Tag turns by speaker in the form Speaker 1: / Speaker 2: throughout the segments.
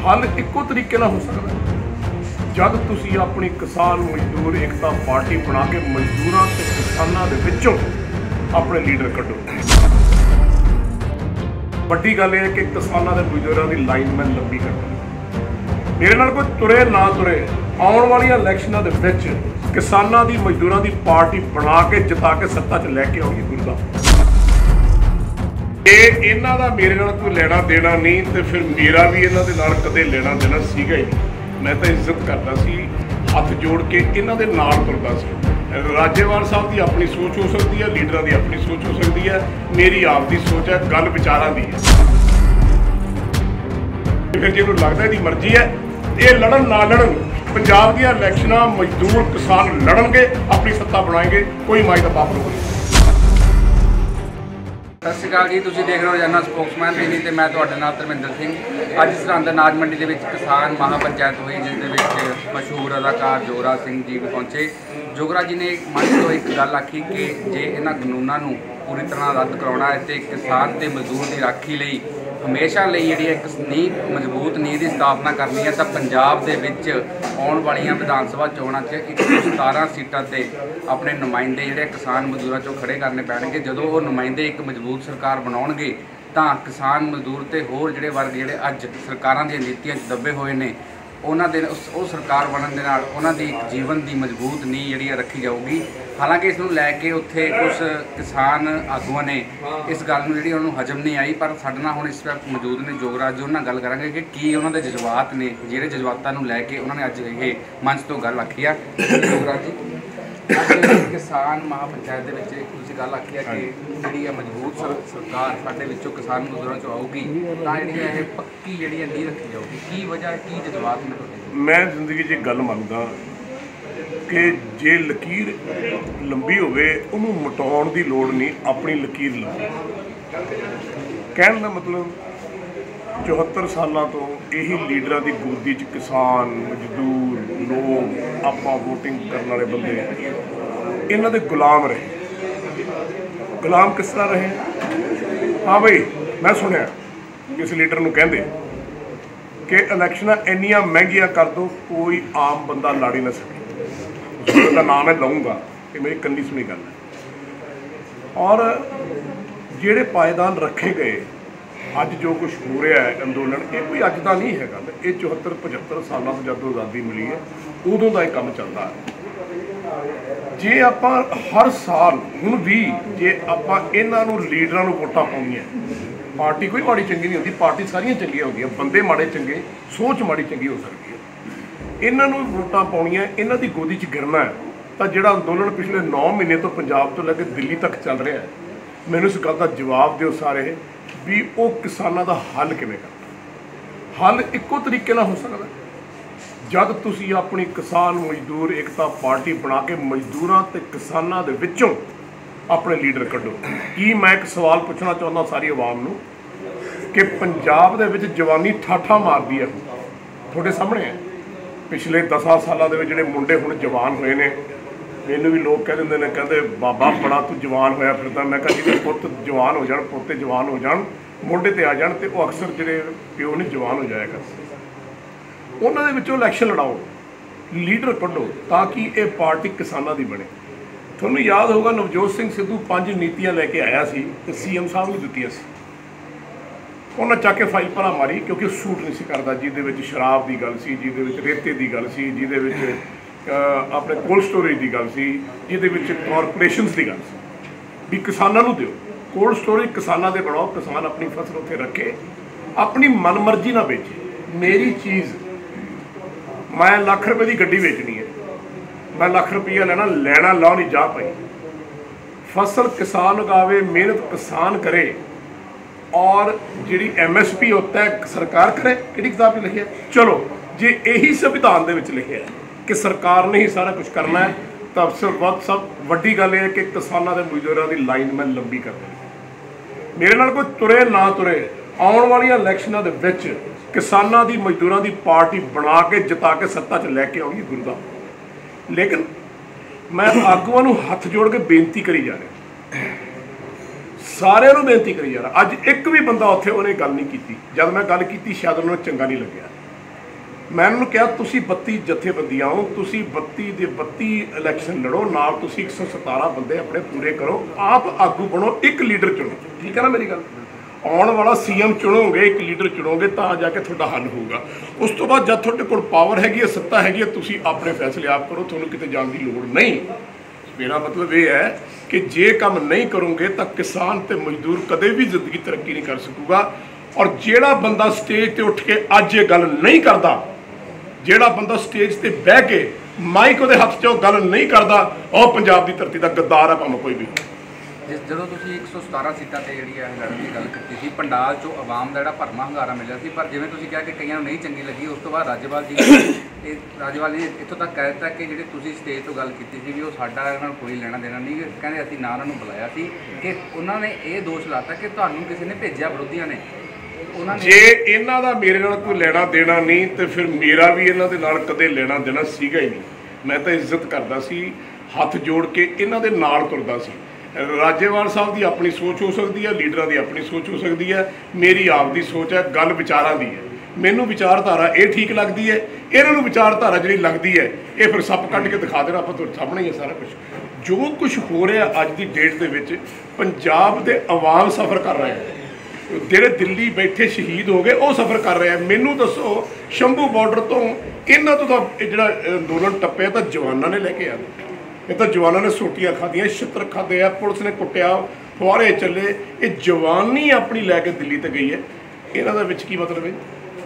Speaker 1: हल इक्को तरीके नाल हो सकदा जब तुसीं अपनी किसान मजदूर एकता पार्टी बना के मजदूरां ते किसानां दे विचों अपने लीडर कड्ढो। वड्डी गल यह है कि किसानां दे मजदूरां दी लाइन मैं लंबी करनी। मेरे नाल कोई तुरे ना तुरे आउण वालियां इलैक्शनां दे विच किसानां दी मजदूरां दी पार्टी बना के जिता के सत्ता च लैके आउगी गुरदा। इन्हां दा मेरे नाल कोई लेना देना नहीं तो फिर मेरा भी इन्हां दे नाल कदे लेना देना सीगा ही नहीं। मैं तो इज्जत करता सी, हथ जोड़ के इन्हां दे नाल तुरदा सी। राजेवाल साहब की अपनी सोच हो सकती है, लीडरां की अपनी सोच हो सकती है, मेरी आपकी सोच है, गल विचारां दी है। फिर जिन्होंने लगता है मर्जी है ये लड़न ना लड़न, पंजाब दी इलैक्शनां मजदूर किसान लड़नगे, अपनी सत्ता बनाएंगे, कोई माई का बाप नहीं।
Speaker 2: सत श्री अकाल जी, तुसीं देख रहे हो रोजाना स्पोक्समैन टीवी ते मैं तुहाडे नाल धर्मिंदर सिंह। अज सरहंद अनाज मंडी दे विच किसान महापंचायत हुई, जिस दे विच मशहूर अदाकार जोगराज सिंह जी भी पहुंचे। जोगराज जी ने मंच तो एक गल आखी कि जे इन्हां कानूनां नूं पूरी तरह रद्द कराउणा है तो किसान ते मजदूर की राखी लई हमेशा लई जिहड़ी एक नींह मजबूत नींह की स्थापना करनी है। तो पंजाब दे विच आउण वालियां विधान सभा चोणां 'च 117 सीटां ते अपने नुमाइंदे जिहड़े किसान मजदूरां चों खड़े करने पैणगे। जदों वो नुमाइंदे एक मजबूत सरकार बनाउणगे तां किसान मजदूर ते होर जिहड़े वर्ग जिहड़े अज सरकारां दी नीतियां 'च दबे होए ने उन्हां दे उस सरकार बनन दे नाल उन्हां दी जीवन की मजबूत नींह जिहड़ी रखी जाऊगी। हालांकि इस नूं लैके उत्थे कुछ किसान आगूआं ने इस गल नूं जिहड़ी उन्हां नूं हजम नहीं आई, पर साडे नाल हुण इस वक्त मौजूद ने जोगराज जी, उन्हां नाल गल करांगे कि की उन्हां दे जज्बात ने, जिहड़े जज्बातां नूं लैके उन्हां ने अज ये मंच तो गल आखी आ। जोगराज जी, अज किसान महापंचायत दे विच तुसीं गल आखी है कि जिहड़ी मजबूत सरकार साडे विचों किसान मजदूरां चों आऊगी तां जिहड़ी है पक्की जिहड़ी नींह रखी जाऊगी, की वजह की जज्बात ने तुहाडे?
Speaker 1: मैं जिंदगी 'च गल मनदा कि जे लकीर लंबी होवे उन्होंने मिटाउण की लोड़ नहीं, अपनी लकीर लंबी। कहने का मतलब 74 सालों तो यही लीडर की गोदी च किसान मजदूर लोग आपां वोटिंग करने वाले बंदे इन्हां दे गुलाम रहे। गुलाम किस तरह रहे? हाँ भाई, मैं सुनिया किस लीडर नूं कहंदे कि इलैक्शनां इन्नियां महंगियां कर दो कोई आम बंदा लड़ ही ना सके। का नाम मैं लऊँगा कि मेरी कन्नी सुनी गल है। और जेड़े पायदान रखे गए अज जो कुछ हो रहा है अंदोलन, ये कोई अज का नहीं है गल, ये 74-75 सालों से जब आज़ादी मिली है उदों का काम चलता है। जे आप हर साल हुण भी जे आप इन्हों लीडरां नूं वोटां पाउणियां, पार्टी कोई माड़ी चंगी नहीं होती, पार्टी सारियां चंगियां होंदियां, बंदे माड़े चंगे, सोच माड़ी चंगी हो सकती है। इन्हों वोटां पाउणियां, इन्हां दी गोदी च गिरना है तो जिहड़ा अंदोलन पिछले 9 महीने तो पंजाब तो लैके दिल्ली तक चल रहा है, मैनूं इस गल का जवाब दिओ सारे भी वो किसानां दा हल किवें करना। हल इक्को तरीके नाल हो सकदा जद तुसीं अपनी किसान मजदूर एकता पार्टी बना के मजदूरां ते किसानां दे विचों अपने लीडर कड्ढो। की मैं एक सवाल पूछना चाहुंदा सारी आवाम नूं कि पंजाब दे विच जवानी ठाठा मारदी है, तुहाडे सामने है। पिछले 10 सालों के जोड़े मुंडे हुण जवान होए ने, मैनूं भी लोग कह दिंदे ने, कहते बाबा बड़ा तू जवान होया फिरदा। मैं कहा जिहदे पुत्त जवान हो जाण, पोते जवान हो जाण, मोढे ते आ जाण ते वो अक्सर जिहड़े प्यो ने जवान हो जाया करदे। उन्हां दे विचों इलैक्शन लड़ाओ, लीडर कड्ढो ताकि ये पार्टी किसानां दी बने। तुहानूं याद होगा नवजोत सिंह सिद्धू 5 नीतियां लैके आया सी ते CM साहब नूं दित्तियां सी, उन्हें चक के फाइल भरा मारी क्योंकि सूट नहीं सी करता, जिहदे शराब की गल सी, जिहदे रेते की गल सी, जिहदे अपने कोल्ड स्टोरेज की गल सी, जिहदे कॉरपोरेशनस की गल सी भी किसानां नूं दिओ। कोल्ड स्टोरेज किसानां दे बनाओ, किसान अपनी फसल उत्थे रखे, अपनी मनमर्जी ना बेचे। मेरी चीज़ मैं लाख रुपए की गड्डी बेचनी है, मैं लाख रुपया लेना लाओ नहीं जा पाई। फसल किसान उगावे, मेहनत किसान करे और जी MSP होता है सरकार करे। कि किताब लिखी है? चलो जे यही संविधान दे विच लिखिया है कि सरकार ने ही सारा कुछ करना है, तो सब वड्डी गल है कि किसानों के मजदूरों की लाइन मैं लंबी कर दी। मेरे नाल कोई तुरे ना तुरे आउण वालियां इलैक्शनां दे विच किसानों की मजदूरों की पार्टी बना के जिता के सत्ता च लैके आउगी गुरदा। लेकिन मैं आगूआं नूं हथ जोड़ के बेनती करी जा रहा, सारिਆਂ ਨੂੰ बेनती करी जा रहा। अज एक भी बंदा उत्थे उन्हें गल नहीं की, जब मैं गल की शायद उन्होंने चंगा नहीं लग्या। मैं उन्होंने कहा तुसी 32 जथेबंदियां हो, तुसी 32 ਦੇ 32 इलैक्शन लड़ो नाल, तुसी 117 बंदे अपने पूरे करो, आप आगू बनो, एक लीडर चुनो। ठीक है ना मेरी गल? आने वाला सीएम चुनोगे, एक लीडर चुनोगे तो जाके तुहाडा हल होगा। उस तो बाद जब तुहाडे कोल पावर हैगी है, सत्ता हैगी है, तुसी अपने फैसले आप करो, तुहानूं किते जाण दी लोड़ नहीं। मेरा मतलब ये है कि जे काम नहीं करोगे तो किसान ते मजदूर कदे भी जिंदगी तरक्की नहीं कर सकूगा। और जिहड़ा बंदा स्टेज ते उठ के अज ये गल नहीं करता, ਜਿਹੜਾ ਬੰਦਾ ਸਟੇਜ ਤੇ ਬਹਿ ਕੇ ਮਾਈਕ ਉਹਦੇ ਹੱਥ 'ਚ ਉਹ ਗੱਲ ਨਹੀਂ ਕਰਦਾ, ਉਹ ਪੰਜਾਬ ਦੀ ਧਰਤੀ ਦਾ ਗੱਦਾਰ ਆ ਭਾਵੇਂ ਕੋਈ ਵੀ।
Speaker 2: ਜਦੋਂ ਤੁਸੀਂ 117 ਸੀਟਾਂ ਤੇ ਜਿਹੜੀ ਹੈ ਲੜਨ ਦੀ ਗੱਲ ਕੀਤੀ ਸੀ, ਪੰਡਾਲ 'ਚੋਂ ਆਵਾਮ ਦਾ ਜਿਹੜਾ ਭਰਮਾ ਹੰਗਾਰਾ ਮਿਲਿਆ ਸੀ, ਪਰ ਜਿਵੇਂ ਤੁਸੀਂ ਕਿਹਾ ਕਿ ਕਈਆਂ ਨੂੰ ਨਹੀਂ ਚੰਗੀ ਲੱਗੀ, ਉਸ ਤੋਂ ਬਾਅਦ ਰਾਜੇਵਾਲ ਜੀ ਨੇ ਇੱਥੋਂ ਤੱਕ ਕਹਿ ਦਿੱਤਾ ਕਿ ਜਿਹੜੀ ਤੁਸੀਂ ਸਟੇਜ ਤੋਂ ਗੱਲ ਕੀਤੀ ਸੀ ਵੀ ਉਹ ਸਾਡਾ ਇਹਨਾਂ ਨੂੰ ਕੋਈ ਲੈਣਾ ਦੇਣਾ ਨਹੀਂ, ਕਹਿੰਦੇ ਅਸੀਂ ਨਾ ਉਹਨਾਂ ਨੂੰ ਬੁਲਾਇਆ ਸੀ, ਕਿ ਉਹਨਾਂ ਨੇ ਇਹ ਦੋਸ਼ ਲਾਤਾ ਕਿ ਤੁਹਾਨੂੰ ਕਿਸੇ ਨੇ ਭੇਜਿਆ ਵਿਰੋਧੀਆਂ ਨੇ।
Speaker 1: ਜੇ ਇਹਨਾਂ ਦਾ ਮੇਰੇ ਨਾਲ ਕੋਈ ਲੈਣਾ ਦੇਣਾ ਨਹੀਂ ਤੇ ਫਿਰ ਮੇਰਾ ਵੀ ਇਹਨਾਂ ਦੇ ਨਾਲ ਕਦੇ ਲੈਣਾ ਦੇਣਾ ਸੀਗਾ ਹੀ ਨਹੀਂ। ਮੈਂ ਤਾਂ ਇੱਜ਼ਤ ਕਰਦਾ ਸੀ, ਹੱਥ ਜੋੜ ਕੇ ਇਹਨਾਂ ਦੇ ਨਾਲ ਤੁਰਦਾ ਸੀ। ਰਾਜੇਵਾਲ ਸਾਹਿਬ ਦੀ ਆਪਣੀ ਸੋਚ ਹੋ ਸਕਦੀ ਹੈ, ਲੀਡਰਾਂ ਦੀ ਆਪਣੀ ਸੋਚ ਹੋ ਸਕਦੀ ਹੈ, ਮੇਰੀ ਆਪ ਦੀ ਸੋਚ ਹੈ, ਗੱਲ ਵਿਚਾਰਾਂ ਦੀ ਹੈ। ਮੈਨੂੰ ਵਿਚਾਰਧਾਰਾ ਇਹ ਠੀਕ ਲੱਗਦੀ ਹੈ, ਇਹਨਾਂ ਨੂੰ ਵਿਚਾਰਧਾਰਾ ਜਿਹੜੀ ਲੱਗਦੀ ਹੈ ਇਹ ਫਿਰ ਸੱਪ ਕੱਢ ਕੇ ਦਿਖਾ ਦੇਣਾ, ਆਪਾਂ ਤੁਹਾਡੇ ਸਾਹਮਣੇ ਹੀ ਹੈ ਸਾਰਾ ਕੁਝ। ਜੋ ਕੁਝ ਹੋ ਰਿਹਾ ਅੱਜ ਦੀ ਡੇਟ ਦੇ ਵਿੱਚ, ਪੰਜਾਬ ਦੇ ਆਵਾਮ ਸਫ਼ਰ ਕਰ ਰਹੇ ਹੈ, ਜਿਹੜੇ ਦਿੱਲੀ ਬੈਠੇ ਸ਼ਹੀਦ ਹੋ ਗਏ ਉਹ ਸਫ਼ਰ ਕਰ ਰਹੇ ਆ। ਮੈਨੂੰ ਦੱਸੋ ਸ਼ੰਭੂ ਬਾਰਡਰ ਤੋਂ ਇਹਨਾਂ ਤੋਂ ਤਾਂ ਜਿਹੜਾ ਅੰਦੋਲਨ ਟੱਪਿਆ ਤਾਂ ਜਵਾਨਾਂ ਨੇ ਲੈ ਕੇ ਆ, ਇਹ ਤਾਂ ਜਵਾਨਾਂ ਨੇ ਸੋਟੀਆਂ ਖਾਧੀਆਂ, ਛਿੱਤਰ ਖਾਧੇ ਆ, ਪੁਲਿਸ ਨੇ ਕੁੱਟਿਆ, ਫੁਆਰੇ ਚੱਲੇ, ਇਹ ਜਵਾਨੀ ਆਪਣੀ ਲੈ ਕੇ ਦਿੱਲੀ ਤੇ ਗਈ ਹੈ। ਇਹਨਾਂ ਦਾ ਵਿੱਚ ਕੀ ਮਤਲਬ ਹੈ?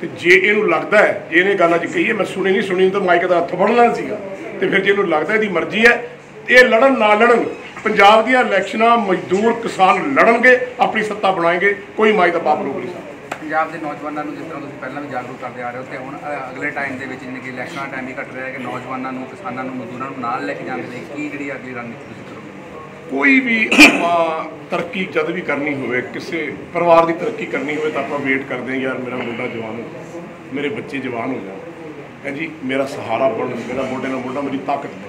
Speaker 1: ਤੇ ਜੇ ਇਹਨੂੰ ਲੱਗਦਾ ਹੈ, ਜੇ ਇਹਨੇ ਗੱਲ ਅੱਜ ਕਹੀ ਹੈ, ਮੈਂ ਸੁਣੀ ਨਹੀਂ, ਸੁਣੀ ਤਾਂ ਮਾਈਕ ਦਾ ਹੱਥ ਫੜਨਾ ਸੀਗਾ, ਤੇ ਫਿਰ ਜੇ ਇਹਨੂੰ ਲੱਗਦਾ ਇਹਦੀ ਮਰਜ਼ੀ ਹੈ, ਇਹ ਲੜਨ ਨਾ ਲੜਨ, ਪੰਜਾਬ ਦੀਆਂ ਇਲੈਕਸ਼ਨਾਂ ਮਜ਼ਦੂਰ ਕਿਸਾਨ ਲੜਨਗੇ, ਆਪਣੀ ਸੱਤਾ ਬਣਾਏਗੇ, ਕੋਈ ਮਾਈ ਦਾ ਬਾਪ ਰੋਕ ਨਹੀਂ ਸਕਦਾ।
Speaker 2: ਪੰਜਾਬ ਦੇ ਨੌਜਵਾਨਾਂ ਨੂੰ ਜਿਸ ਤਰ੍ਹਾਂ ਤੁਸੀਂ ਪਹਿਲਾਂ ਵੀ ਜਾਗਰੂਕ ਕਰਦੇ ਆ ਰਹੇ ਹੋ, ਤੇ ਹੁਣ ਅਗਲੇ ਟਾਈਮ ਦੇ ਵਿੱਚ ਜਿਵੇਂ ਕਿ ਇਲੈਕਸ਼ਨਾਂ ਦਾ ਟਾਈਮ ਵੀ ਘੱਟ ਰਿਹਾ ਹੈ, ਕਿ ਨੌਜਵਾਨਾਂ ਨੂੰ, ਕਿਸਾਨਾਂ ਨੂੰ, ਮਜ਼ਦੂਰਾਂ ਨੂੰ ਨਾਲ ਲੈ ਕੇ ਜਾਣ ਦੇ ਲਈ ਕੀ ਜਿਹੜੀ ਅਗਲੀ ਰਣਨੀਤੀ ਤੁਸੀਂ ਕਰੋਗੇ?
Speaker 1: ਕੋਈ ਵੀ ਆਪਾਂ ਤਰੱਕੀ ਜਦ ਵੀ ਕਰਨੀ ਹੋਵੇ, ਕਿਸੇ ਪਰਿਵਾਰ ਦੀ ਤਰੱਕੀ ਕਰਨੀ ਹੋਵੇ ਤਾਂ ਆਪਾਂ ਵੇਟ ਕਰਦੇ ਹਾਂ, ਯਾਰ ਮੇਰਾ ਮੁੰਡਾ ਜਵਾਨ ਹੋ, ਮੇਰੇ ਬੱਚੇ ਜਵਾਨ ਹੋ ਜਾਣ, ਹੈ ਜੀ, ਮੇਰਾ ਸਹਾਰਾ ਬਣ, ਮੇਰਾ ਮੋਢੇ ਨਾਲ ਮੋਢਾ, ਮੇਰੀ ਤਾਕਤ ਬਣ।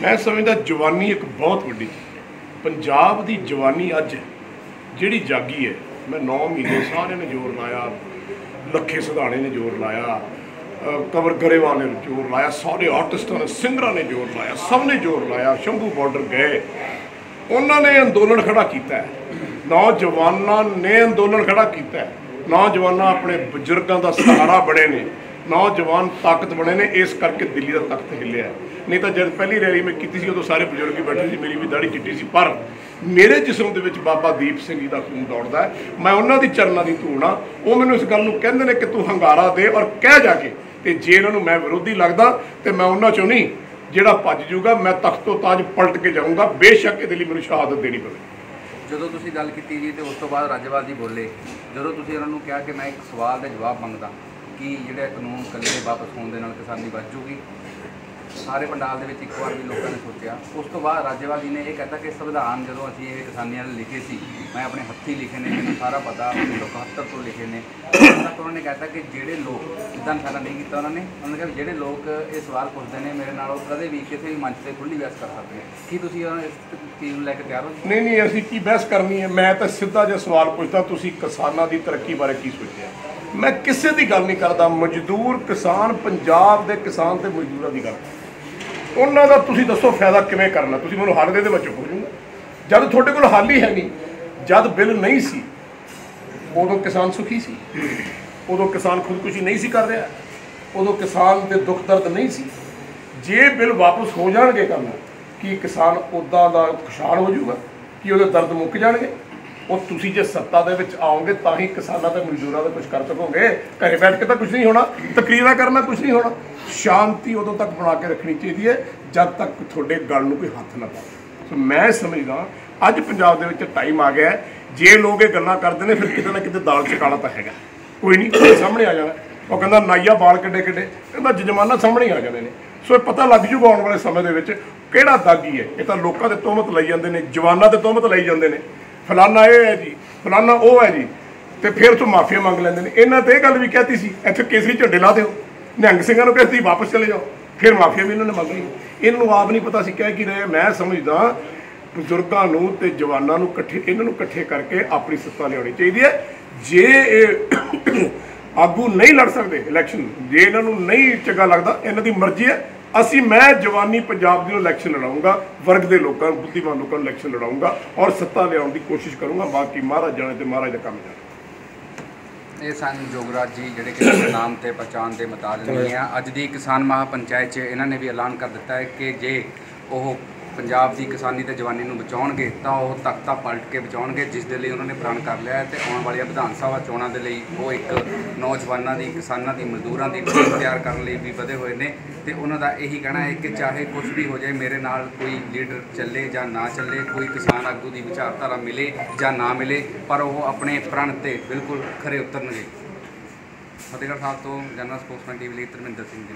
Speaker 1: ਮੈਂ ਸਮਝਦਾ ਜਵਾਨੀ ਇੱਕ ਬਹੁਤ ਵੱਡੀ ਚੀਜ਼ ਹੈ। ਪੰਜਾਬ ਦੀ ਜਵਾਨੀ ਅੱਜ ਜਿਹੜੀ ਜਾਗੀ ਹੈ, ਮੈਂ 9 ਮਹੀਨੇ ਸਾਰਿਆਂ ਨੇ ਜ਼ੋਰ ਲਾਇਆ, ਲੱਖੇ ਸਿਧਾਣੇ ਨੇ ਜ਼ੋਰ ਲਾਇਆ, ਕੰਵਰ ਗਰੇਵਾਲ ਨੇ ਜ਼ੋਰ ਲਾਇਆ, ਸਾਰੇ ਆਰਟਿਸਟਾਂ ਨੇ, ਸਿੰਗਰਾਂ ਨੇ ਜ਼ੋਰ ਲਾਇਆ, ਸਭ ਨੇ ਜ਼ੋਰ ਲਾਇਆ, ਸ਼ੰਭੂ ਬਾਰਡਰ ਗਏ, ਉਹਨਾਂ ਨੇ ਅੰਦੋਲਨ ਖੜਾ ਕੀਤਾ ਹੈ, ਨੌਜਵਾਨਾਂ ਨੇ ਅੰਦੋਲਨ ਖੜਾ ਕੀਤਾ ਹੈ, ਨੌਜਵਾਨਾਂ ਆਪਣੇ ਬਜ਼ੁਰਗਾਂ ਦਾ ਸਹਾਰਾ ਬਣੇ ਨੇ, ਨੌਜਵਾਨ ਤਾਕਤ ਬਣੇ ਨੇ, ਇਸ ਕਰਕੇ ਦਿੱਲੀ ਦਾ ਤਖਤ ਹਿੱਲਿਆ। ਨਹੀਂ ਤਾਂ ਜਦ ਪਹਿਲੀ ਰੈਲੀ ਮੈਂ ਕੀਤੀ ਸੀ ਉਦੋਂ ਸਾਰੇ ਬਜ਼ੁਰਗ ਹੀ ਬੈਠੇ ਸੀ, ਮੇਰੀ ਵੀ ਦਾੜੀ ਚਿੱਟੀ ਸੀ, ਪਰ ਮੇਰੇ ਜਿਸਮ ਦੇ ਵਿੱਚ ਬਾਬਾ ਦੀਪ ਸਿੰਘ ਜੀ ਦਾ ਖੂਨ ਦੌੜਦਾ ਹੈ। ਮੈਂ ਉਹਨਾਂ ਦੀ ਚਰਨਾਂ ਦੀ ਧੂੜ ਹਾਂ। ਉਹ ਮੈਨੂੰ ਇਸ ਗੱਲ ਨੂੰ ਕਹਿੰਦੇ ਨੇ ਕਿ ਤੂੰ ਹੰਗਾਰਾ ਦੇ ਔਰ ਕਹਿ ਜਾ ਕੇ, ਤੇ ਜੇ ਇਹਨਾਂ ਨੂੰ ਮੈਂ ਵਿਰੋਧੀ ਲੱਗਦਾ ਤੇ ਮੈਂ ਉਹਨਾਂ ਚੋਂ ਨਹੀਂ, ਜਿਹੜਾ ਭੱਜ ਜੂਗਾ, ਮੈਂ ਤਖਤ ਤੋਂ ਤਾਜ ਪਲਟ ਕੇ ਜਾਊਂਗਾ, ਬੇਸ਼ੱਕ ਇਹਦੇ ਲਈ ਮੈਨੂੰ ਸ਼ਹਾਦਤ ਦੇਣੀ ਪਵੇ।
Speaker 2: ਜਦੋਂ ਤੁਸੀਂ ਗੱਲ ਕੀਤੀ ਜੀ, ਤੇ ਉਸ ਤੋਂ ਬਾਅਦ ਰਾਜੇਵਾਲ ਜੀ ਬੋਲੇ, ਜਦੋਂ ਤੁਸੀਂ ਉਹਨਾਂ ਨੂੰ ਕਿਹਾ ਕਿ ਮੈਂ ਇੱਕ ਸਵਾਲ ਦਾ ਜਵਾਬ ਮੰਗਦਾ ਕਿ ਜਿਹੜਾ ਕਾਨੂੰਨ ਕੱਲੇ ਵਾਪਸ ਹੋਣ ਦੇ ਨਾਲ ਕਿਸਾਨੀ ਵੱਧ ਜੂਗੀ, ਸਾਰੇ ਪੰਡਾਲ ਦੇ ਵਿੱਚ ਇੱਕ ਵਾਰ ਵੀ ਲੋਕਾਂ ਨੇ ਸੋਚਿਆ। ਉਸ ਤੋਂ ਬਾਅਦ ਰਾਜੇਵਾਲ ਜੀ ਨੇ ਇਹ ਕਹਿਤਾ ਕਿ ਸੰਵਿਧਾਨ ਜਦੋਂ ਅਸੀਂ ਇਹ ਕਿਸਾਨੀ ਵਾਲੇ ਲਿਖੇ ਸੀ, ਮੈਂ ਆਪਣੇ ਹੱਥੀਂ ਲਿਖੇ ਨੇ, ਮੈਨੂੰ ਸਾਰਾ ਪਤਾ, 1971 ਤੋਂ ਲਿਖੇ ਨੇ। ਉਹਨਾਂ ਨੇ ਕਹਿਤਾ ਕਿ ਜਿਹੜੇ ਲੋਕ ਇੱਦਾਂ ਸਾਰਾ ਨਹੀਂ ਕੀਤਾ, ਉਹਨਾਂ ਨੇ ਕਿਹਾ ਜਿਹੜੇ ਲੋਕ ਇਹ ਸਵਾਲ ਪੁੱਛਦੇ ਨੇ ਮੇਰੇ ਨਾਲ, ਉਹ ਕਦੇ ਵੀ ਕਿਸੇ ਵੀ ਮੰਚ 'ਤੇ ਖੁੱਲ੍ਹੀ ਬਹਿਸ ਕਰ ਸਕਦੇ ਨੇ। ਕੀ ਤੁਸੀਂ ਇਸ ਚੀਜ਼ ਨੂੰ ਲੈ ਕੇ ਤਿਆਰ ਹੋ?
Speaker 1: ਨਹੀਂ ਨਹੀਂ, ਅਸੀਂ ਕੀ ਬਹਿਸ ਕਰਨੀ ਹੈ। ਮੈਂ ਤਾਂ ਸਿੱਧਾ ਜਿਹਾ ਸਵਾਲ ਪੁੱਛਦਾ, ਤੁਸੀਂ ਕਿਸਾਨਾਂ ਦੀ ਤਰੱਕੀ ਬਾਰੇ ਕੀ ਸੋਚਿਆ? ਮੈਂ ਕਿਸੇ ਦੀ ਗੱਲ ਨਹੀਂ ਕਰਦਾ, ਮਜ਼ਦੂਰ ਕਿਸਾਨ, ਪੰਜਾਬ ਦੇ ਕਿਸਾਨ ਤੇ ਮਜ਼ਦੂਰਾਂ ਦੀ ਗੱਲ, ਉਹਨਾਂ ਦਾ ਤੁਸੀਂ ਦੱਸੋ ਫਾਇਦਾ ਕਿਵੇਂ ਕਰਨਾ? ਤੁਸੀਂ ਮੈਨੂੰ ਹੱਲ ਦੇ ਵਿੱਚ ਹੋ ਜੂਗਾ। ਜਦ ਤੁਹਾਡੇ ਕੋਲ ਹੱਲ ਹੀ ਹੈ ਨਹੀਂ, ਜਦ ਬਿੱਲ ਨਹੀਂ ਸੀ, ਉਦੋਂ ਕਿਸਾਨ ਸੁਖੀ ਸੀ, ਉਦੋਂ ਕਿਸਾਨ ਖੁਦਕੁਸ਼ੀ ਨਹੀਂ ਸੀ ਕਰ ਰਿਹਾ, ਉਦੋਂ ਕਿਸਾਨ ਦੇ ਦੁੱਖ ਦਰਦ ਨਹੀਂ ਸੀ। ਜੇ ਬਿੱਲ ਵਾਪਸ ਹੋ ਜਾਣਗੇ ਕਰਨਾ, ਕੀ ਕਿਸਾਨ ਉੱਦਾਂ ਦਾ ਖੁਸ਼ਹਾਲ ਹੋ ਜਾਊਗਾ? ਕੀ ਉਹਦੇ ਦਰਦ ਮੁੱਕ ਜਾਣਗੇ? ਉਹ ਤੁਸੀਂ ਜੇ ਸੱਤਾ ਦੇ ਵਿੱਚ ਆਓਗੇ ਤਾਂ ਹੀ ਕਿਸਾਨਾਂ ਤੇ ਮਜ਼ਦੂਰਾਂ ਦਾ ਕੁਝ ਕਰ ਸਕੋਗੇ। ਘਰੇ ਬੈਠ ਕੇ ਤਾਂ ਕੁਝ ਨਹੀਂ ਹੋਣਾ, ਤਕਰੀਰਾਂ ਕਰਨਾ ਕੁਝ ਨਹੀਂ ਹੋਣਾ। ਸ਼ਾਂਤੀ ਉਦੋਂ ਤੱਕ ਬਣਾ ਕੇ ਰੱਖਣੀ ਚਾਹੀਦੀ ਹੈ ਜਦ ਤੱਕ ਤੁਹਾਡੇ ਗੱਲ ਨੂੰ ਕੋਈ ਹੱਥ ਨਾ ਪਾਵੇ। ਸੋ ਮੈਂ ਸਮਝਦਾ ਅੱਜ ਪੰਜਾਬ ਦੇ ਵਿੱਚ ਟਾਈਮ ਆ ਗਿਆ, ਜੇ ਲੋਕ ਇਹ ਗੱਲਾਂ ਕਰਦੇ ਨੇ ਫਿਰ ਕਿਤੇ ਨਾ ਕਿਤੇ ਦਾਲ 'ਚ ਕਾਲਾ ਤਾਂ ਹੈਗਾ, ਕੋਈ ਨਹੀਂ, ਸਾਹਮਣੇ ਆ ਜਾਣਾ। ਉਹ ਕਹਿੰਦਾ ਨਾਈਆ ਬਾਲ ਕਿੱਡੇ ਕਿੱਡੇ, ਕਹਿੰਦਾ ਜਜਮਾਨਾ ਸਾਹਮਣੇ ਆ ਜਾਣੇ ਨੇ। ਸੋ ਇਹ ਪਤਾ ਲੱਗ ਜੂਗਾ ਆਉਣ ਵਾਲੇ ਸਮੇਂ ਦੇ ਵਿੱਚ ਕਿਹੜਾ ਦਾਗੀ ਹੈ। ਇਹ ਤਾਂ ਲੋਕਾਂ ਦੇ ਤੋਹਮਤ ਲਈ ਜਾਂਦੇ ਨੇ, ਜਵਾਨਾਂ ਦੇ ਤੋਹਮਤ ਲਈ ਜਾਂਦੇ ਨੇ, ਫਲਾਨਾ ਇਹ ਹੈ ਜੀ, ਫਲਾਨਾ ਉਹ ਹੈ ਜੀ, ਤੇ ਫਿਰ ਉੱਥੋਂ ਮਾਫੀਆ ਮੰਗ ਲੈਂਦੇ ਨੇ। ਇਹਨਾਂ ਤੇ ਇਹ ਗੱਲ ਵੀ ਕਹਿਤੀ ਸੀ, ਇੱਥੇ ਕੇਸਰੀ ਝੰਡੇ ਲਾ ਦਿਓ, ਨਿਹੰਗ ਸਿੰਘਾਂ ਨੂੰ ਕਹਿੰਦੇ ਵਾਪਸ ਚਲੇ ਜਾਓ, ਫਿਰ ਮਾਫੀਆ ਵੀ ਇਹਨਾਂ ਨੇ ਮੰਗ ਲਈ। ਇਹਨਾਂ ਨੂੰ ਆਪ ਨਹੀਂ ਪਤਾ ਸੀ ਕਹਿ ਕੀ ਰਹੇ। ਮੈਂ ਸਮਝਦਾ ਬਜ਼ੁਰਗਾਂ ਨੂੰ ਤੇ ਜਵਾਨਾਂ ਨੂੰ ਇਕੱਠੇ, ਇਹਨਾਂ ਨੂੰ ਇਕੱਠੇ ਕਰਕੇ ਆਪਣੀ ਸੱਤਾ ਲਿਆਉਣੀ ਚਾਹੀਦੀ ਹੈ। ਜੇ ਇਹ ਆਗੂ ਨਹੀਂ ਲੜ ਸਕਦੇ ਇਲੈਕਸ਼ਨ, ਜੇ ਇਹਨਾਂ ਨੂੰ ਨਹੀਂ ਚੰਗਾ ਲੱਗਦਾ, ਇਹਨਾਂ ਦੀ ਮਰਜ਼ੀ ਹੈ। ਮੈਂ ਜਵਾਨੀ ਪੰਜਾਬ ਦੀ ਨੂੰ ਇਲੈਕਸ਼ਨ ਲੜਾਊਂਗਾ, ਵਰਗ ਦੇ ਲੋਕਾਂ ਨੂੰ, ਬੁੱਧੀਮਾਨ ਲੋਕਾਂ ਨੂੰ ਇਲੈਕਸ਼ਨ ਲੜਾਊਂਗਾ ਔਰ ਸੱਤਾ ਲਿਆਉਣ ਦੀ ਕੋਸ਼ਿਸ਼ ਕਰੂੰਗਾ। ਬਾਕੀ ਮਹਾਰਾਜ ਜਾਣੇ ਤੇ ਮਹਾਰਾਜ ਦਾ ਕੰਮ ਜਾਣੇ।
Speaker 2: ਇਹ ਸਨ ਜੋਗਰਾਜ ਜੀ, ਜਿਹੜੇ ਕਿ ਨਾਮ ਤੇ ਪਛਾਣ ਦੇ ਮੁਤਾਬਿਕ ਨਹੀਂ ਆ। ਅੱਜ ਦੀ ਕਿਸਾਨ ਮਹਾਪੰਚਾਇਤ 'ਚ ਇਹਨਾਂ ਨੇ ਵੀ ਐਲਾਨ ਕਰ ਦਿੱਤਾ ਹੈ ਕਿ ਜੇ ਉਹ ਪੰਜਾਬ ਦੀ ਕਿਸਾਨੀ ਤੇ ਜਵਾਨੀ ਨੂੰ ਬਚਾਉਣਗੇ ਤਾਂ ਉਹ ਤਖਤਾ ਪਲਟ ਕੇ ਬਚਾਉਣਗੇ, ਜਿਸ ਦੇ ਲਈ ਉਹਨਾਂ ਨੇ ਪ੍ਰਣ ਕਰ ਲਿਆ ਹੈ। ਤੇ ਆਉਣ ਵਾਲੀਆਂ ਵਿਧਾਨ ਸਭਾ ਚੋਣਾਂ ਦੇ ਲਈ ਉਹ ਇੱਕ ਨੌਜਵਾਨਾਂ ਦੀ, ਕਿਸਾਨਾਂ ਦੀ, ਮਜ਼ਦੂਰਾਂ ਦੀ ਟੀਮ ਤਿਆਰ ਕਰਨ ਲਈ ਵੀ ਵਧੇ ਹੋਏ ਨੇ। ਤੇ ਉਹਨਾਂ ਦਾ ਇਹੀ ਕਹਿਣਾ ਹੈ ਕਿ ਚਾਹੇ ਕੁਝ ਵੀ ਹੋ ਜਾਏ, ਮੇਰੇ ਨਾਲ ਕੋਈ ਲੀਡਰ ਚੱਲੇ ਜਾਂ ਨਾ ਚੱਲੇ, ਕੋਈ ਕਿਸਾਨ ਆਗੂ ਦੀ ਵਿਚਾਰਧਾਰਾ ਮਿਲੇ ਜਾਂ ਨਾ ਮਿਲੇ, ਪਰ ਉਹ ਆਪਣੇ ਪ੍ਰਣ ਤੇ ਬਿਲਕੁਲ ਖਰੇ ਉਤਰਨਗੇ। ਫਤਿਹਗੜ੍ਹ ਸਾਹਿਬ ਤੋਂ ਜਨਰਲ ਸਪੋਕਸਮੈਨ ਟੀਵੀ ਲਈ ਧਰਮਿੰਦਰ ਸਿੰਘ ਜੀ।